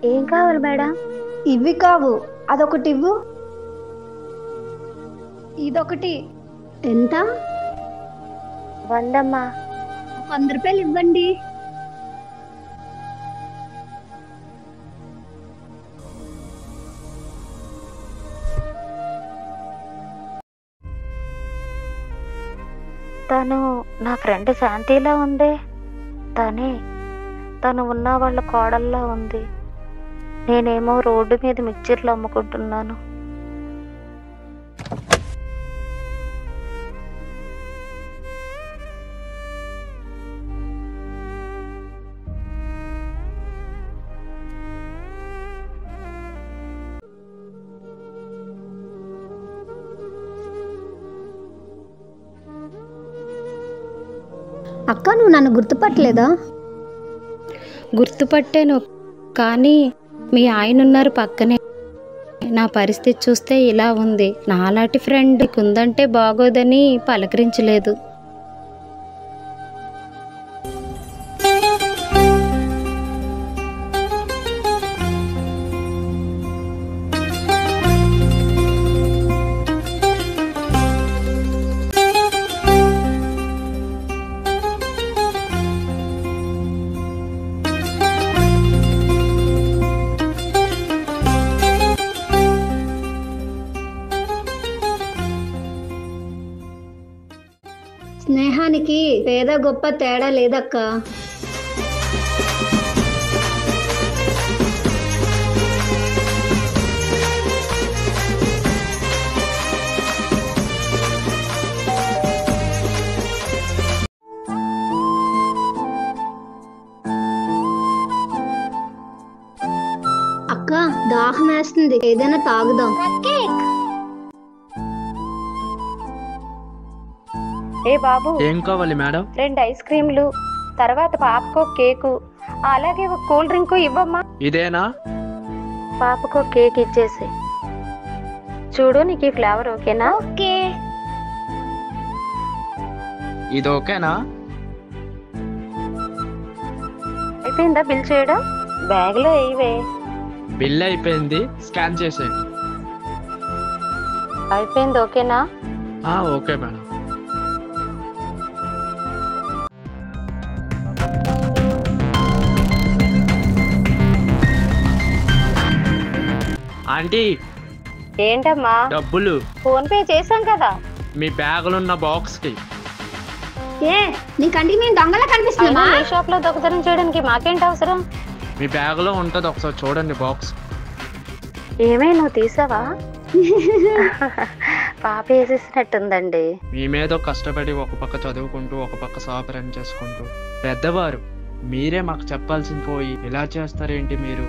ఏం కావాలి మేడం? ఇవి కావు, అదొకటి ఇవ్వు. ఇదొకటి. ఎంత? 100 అమ్మా. 100 రూపాయలు ఇవ్వండి. తను నా ఫ్రెండ్ శాంతిలా ఉంది. తను ఉన్న వాళ్ళ కోడల్లా ఉంది. నేనేమో రోడ్డు మీద మిక్చర్లు అమ్ముకుంటున్నాను. అక్క, నువ్వు నన్ను గుర్తుపట్టలేదా? గుర్తుపట్టాను, కానీ మీ ఆయన ఉన్నారు పక్కనే. నా పరిస్థితి చూస్తే ఇలా ఉంది. నాలాంటి ఫ్రెండ్ కుందంటే బాగోదని పలకరించలేదు. స్నేహానికి పేద గొప్ప తేడా లేదక్క. అక్క, దాహం వేస్తుంది, ఏదైనా తాగుదాం. ఏ బాబు, ఏం కావాలి మేడం? 2 ఐస్ క్రీమ్లు, తర్వాత పాపకో కేకు, అలాగే ఒక కూల్ డ్రింక్ ఇవ్వమ్మా. ఇదేనా? పాపకో కేక్ ఇచ్చేసి చూడు, నీకు ఈ ఫ్లేవర్ ఓకేనా? ఓకే. ఇది ఓకేనా? అయిపోయిందా బిల్ చేయడం? బ్యాగ్ లో వేయవే. బిల్ అయిపోయింది, స్కాన్ చేసేయండి. అయిపోయింది, ఓకేనా? Okay madam. ఆంటీ, ఏంటమ్మా? డబ్బులు ఫోన్ పే చేశాం కదా. మీ బ్యాగులో ఉన్న బాక్స్ కి. ఏ, నీకంటే మేము దొంగలా కనిపిస్తున్నామా? ఈ షాప్ లో దొంగతనం చేయడానికి మాకేంటి అవసరం? మీ బ్యాగులో ఉంటది, ఒకసారి చూడండి బాక్స్. ఏమే, నువ్వు తీసావా? పాప వేసేసినట్టుందండి. మీ మీద కష్టపడి ఒక పక్క చదువుకుంటూ ఒక పక్క షాప్ రన్ చేసుకుంటూ పెద్దవారు మీరే మాకు చెప్పాల్సింది పోయి ఇలా చేస్తారేంటి మీరు?